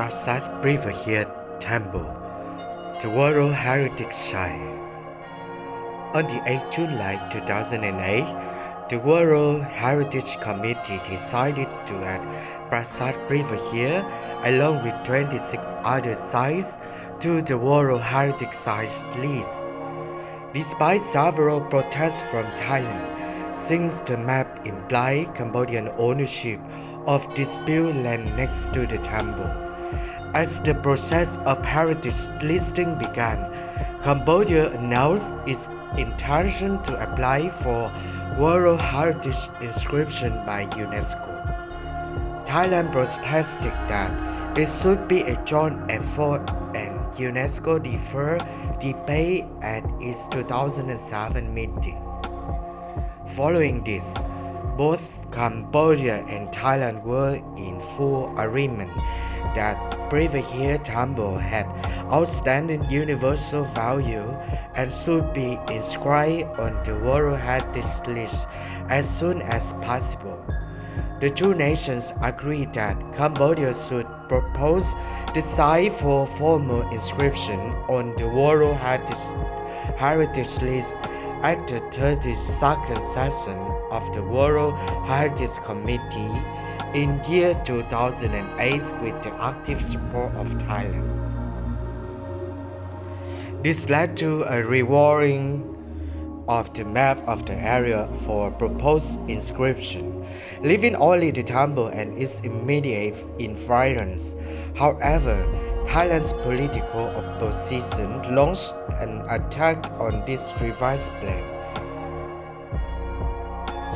Prasat Vihear Temple, the World Heritage Site. On the 8th July 2008, the World Heritage Committee decided to add Prasat Vihear along with 26 other sites to the World Heritage Sites list. Despite several protests from Thailand, since the map implied Cambodian ownership of disputed land next to the temple. As the process of heritage listing began, Cambodia announced its intention to apply for World Heritage inscription by UNESCO. Thailand protested that it should be a joint effort and UNESCO deferred debate at its 2007 meeting. Following this, both Cambodia and Thailand were in full agreement that Vihear Temple had outstanding universal value and should be inscribed on the World Heritage List as soon as possible. The two nations agreed that Cambodia should propose the site for formal inscription on the World Heritage List at the 32nd session of the World Heritage Committee in year 2008 with the active support of Thailand. This led to a rewiring of the map of the area for proposed inscription, leaving only the temple and its immediate environs. However, Thailand's political opposition launched an attack on this revised plan.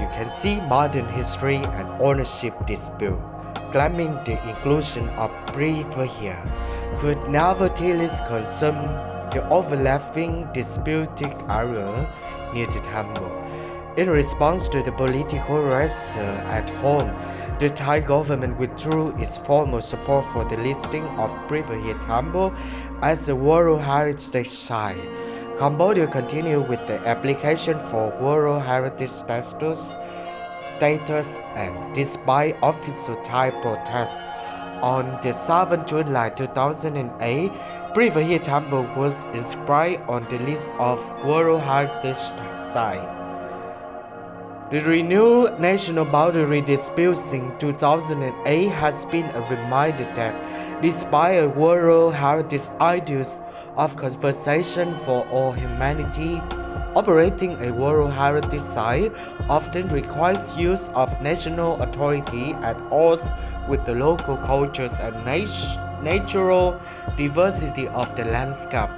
You can see modern history and ownership dispute, claiming the inclusion of Vihear could nevertheless consume the overlapping disputed area near the temple. In response to the political pressure at home, the Thai government withdrew its formal support for the listing of Vihear Temple as a World Heritage Site. Cambodia continued with the application for World Heritage status and despite official Thai protests, on the 7th July 2008, Vihear Temple was inscribed on the list of World Heritage Sites. The renewed national boundary dispute in 2008 has been a reminder that despite World Heritage ideals of conservation for all humanity, operating a World Heritage Site often requires use of national authority at odds with the local cultures and natural diversity of the landscape.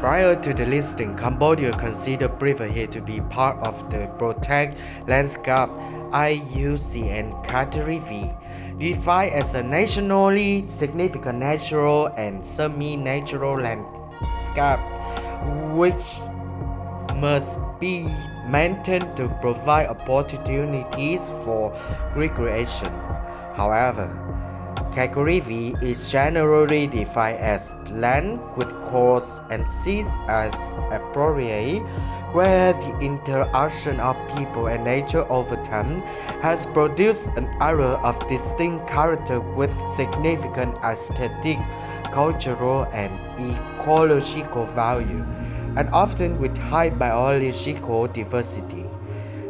Prior to the listing, Cambodia considered Vihear to be part of the Protect Landscape IUCN Category V, defined as a nationally significant natural and semi-natural landscape, which must be maintained to provide opportunities for recreation. However, Category V is generally defined as land with coasts and seas as appropriate, where the interaction of people and nature over time has produced an area of distinct character with significant aesthetic, cultural, and ecological value, and often with high biological diversity.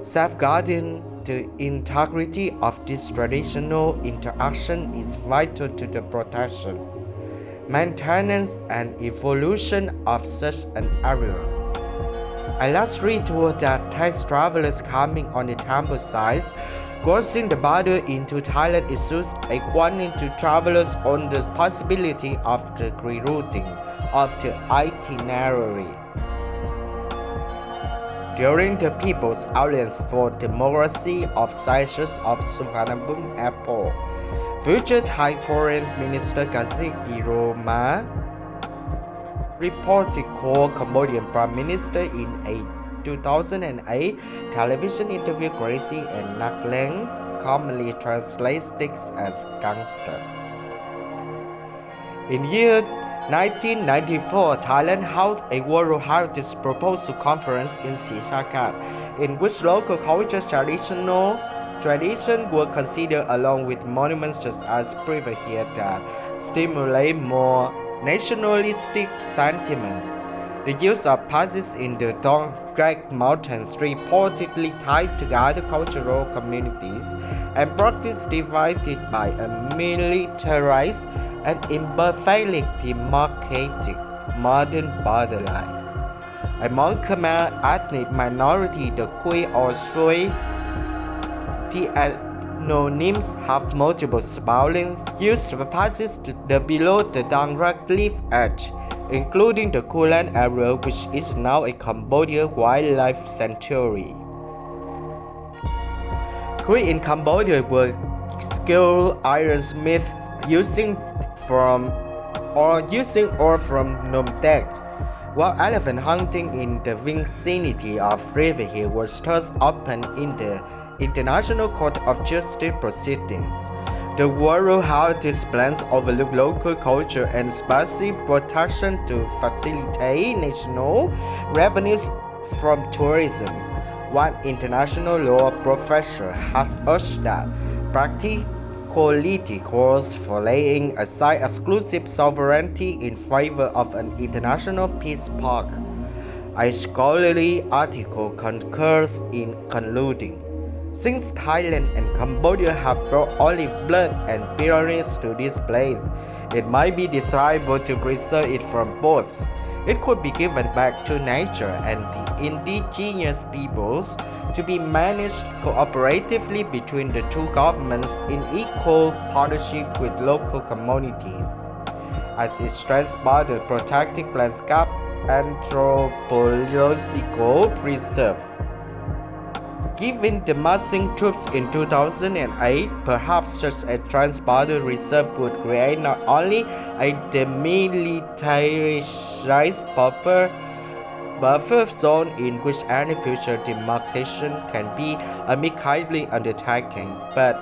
Safeguarding the integrity of this traditional interaction is vital to the protection, maintenance, and evolution of such an area. A luxury tour that Thai travelers coming on the temple sites crossing the border into Thailand issues a warning to travelers on the possibility of the rerouting of the itinerary. During the People's Alliance for Democracy of Sciences of Suvarnabhumi Airport, future Thai Foreign Minister Kasik Piroma reported called Cambodian Prime Minister in a 2008 television interview crazy and Naklang, commonly translated as gangster. In year 1994, Thailand held a World Heritage Proposal Conference in Shishakat, in which local culture, traditional traditions were considered along with monuments such as Vihear that stimulate more nationalistic sentiments. The use of passes in the Dongrak Mountains reportedly tied together cultural communities and practice divided by a militarized and imperfectly demarcated modern borderline. Among Khmer ethnic minority, the Kui or Shui, the anonyms have multiple spellings used passes to the below the Dongrak cliff edge, including the Kulan area, which is now a Cambodia wildlife sanctuary. Kui in Cambodia were skilled ironsmiths using ore from Phnom Dângrêk, while elephant hunting in the vicinity of Vihear was thus open in the International Court of Justice proceedings. The World Heritage Plans overlook local culture and species protection to facilitate national revenues from tourism. One international law professor has urged that practicality calls for laying aside exclusive sovereignty in favor of an international peace park. A scholarly article concurs in concluding. Since Thailand and Cambodia have brought olive blood and bitterness to this place, it might be desirable to preserve it from both. It could be given back to nature and the indigenous peoples to be managed cooperatively between the two governments in equal partnership with local communities. As it stretches by the protected landscape anthropological preserve. Given the massing troops in 2008, perhaps such a trans-border reserve would create not only a demilitarized buffer zone in which any future demarcation can be amicably undertaken, but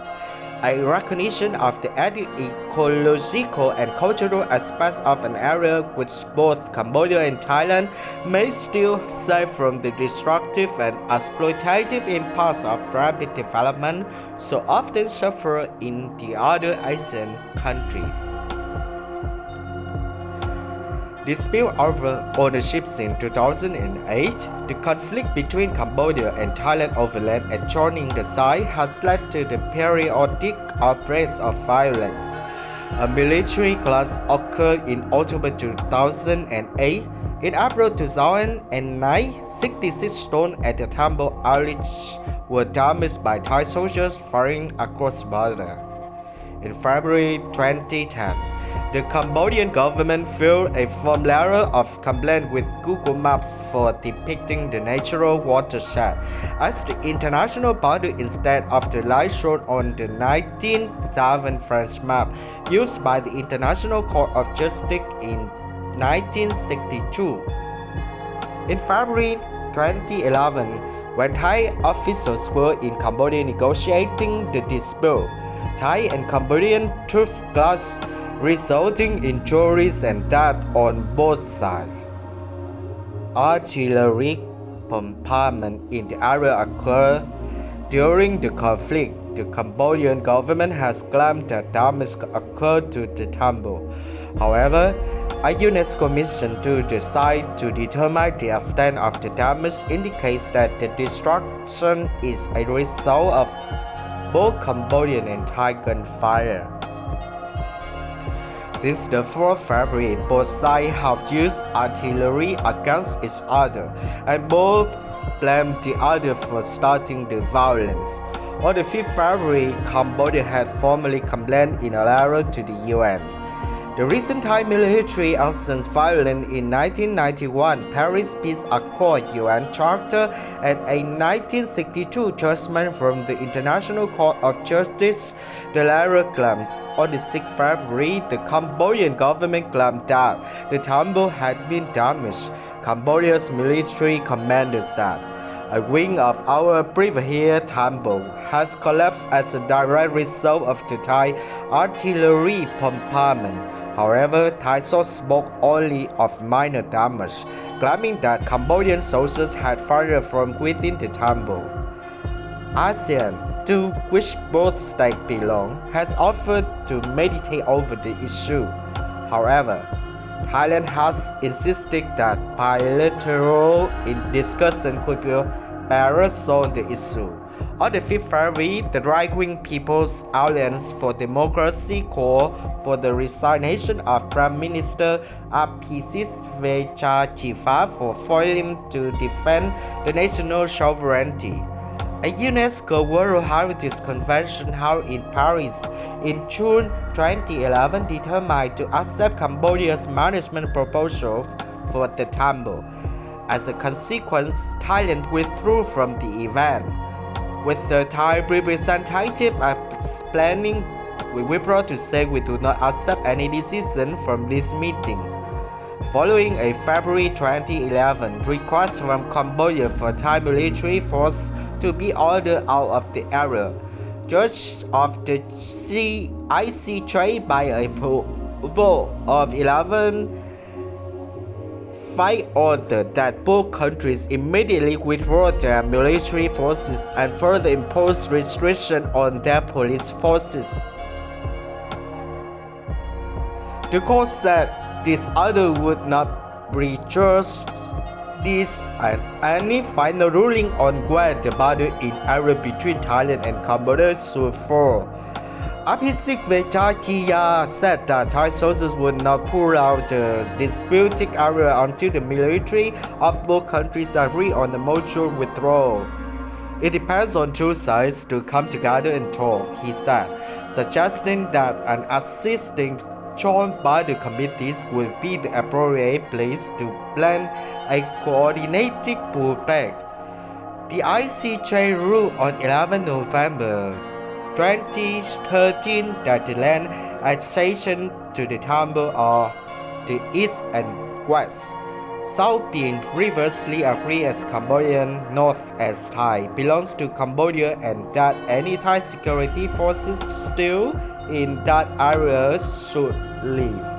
a recognition of the ecological and cultural aspects of an area which both Cambodia and Thailand may still save from the destructive and exploitative impacts of rapid development so often suffer in the other Asian countries. Dispute over ownership in 2008, the conflict between Cambodia and Thailand over land adjoining the site has led to the periodic outbreaks of violence. A military clash occurred in October 2008. In April 2009, 66 stones at the temple alleged were damaged by Thai soldiers firing across the border. In February 2010, the Cambodian government filed a form letter of complaint with Google Maps for depicting the natural watershed as the international border instead of the line shown on the 1907 French map used by the International Court of Justice in 1962. In February 2011, when Thai officials were in Cambodia negotiating the dispute, Thai and Cambodian troops clashed, resulting in injuries and death on both sides. Artillery bombardment in the area occurred during the conflict. The Cambodian government has claimed that damage occurred to the temple. However, a UNESCO mission to the site to determine the extent of the damage indicates that the destruction is a result of both Cambodian and Thai gunfire. Since the 4th February, both sides have used artillery against each other, and both blamed the other for starting the violence. On the 5th February, Cambodia had formally complained in a letter to the UN. The recent Thai military actions violent in 1991 Paris Peace Accord UN Charter and a 1962 judgment from the International Court of Justice, the latter claims. On the 6th February, the Cambodian government claimed that the temple had been damaged. Cambodia's military commander said, "A wing of our Preah temple has collapsed as a direct result of the Thai artillery bombardment." However, Thai sources spoke only of minor damage, claiming that Cambodian soldiers had fired from within the temple. ASEAN to which both states belong, has offered to mediate over the issue. However, Thailand has insisted that bilateral discussion could be better solve the issue. On the 5th February, the right-wing People's Alliance for Democracy called for the resignation of Prime Minister Aphisit Shiva for failing to defend the national sovereignty. A UNESCO World Heritage Convention held in Paris in June 2011 determined to accept Cambodia's management proposal for the temple. As a consequence, Thailand withdrew from the event. With the Thai representative explaining, we withdraw to say we do not accept any decision from this meeting. Following a February 2011 request from Cambodia for Thai military force to be ordered out of the area, Judge of the ICJ by a vote of 11 5 ordered that both countries immediately withdraw their military forces and further impose restrictions on their police forces. The court said this order would not prejudge this and any final ruling on where the border in area between Thailand and Cambodia should fall. Aphisit Vihear said that Thai soldiers would not pull out the disputed area until the military of both countries agree on the mutual withdrawal. It depends on two sides to come together and talk, he said, suggesting that an assisting joint border committees would be the appropriate place to plan a coordinated pullback. The ICJ ruled on 11 November 2013 that the land adjacent to the temple are the east and west, south being previously agreed as Cambodian, north as Thai, belongs to Cambodia, and that any Thai security forces still in that area should leave.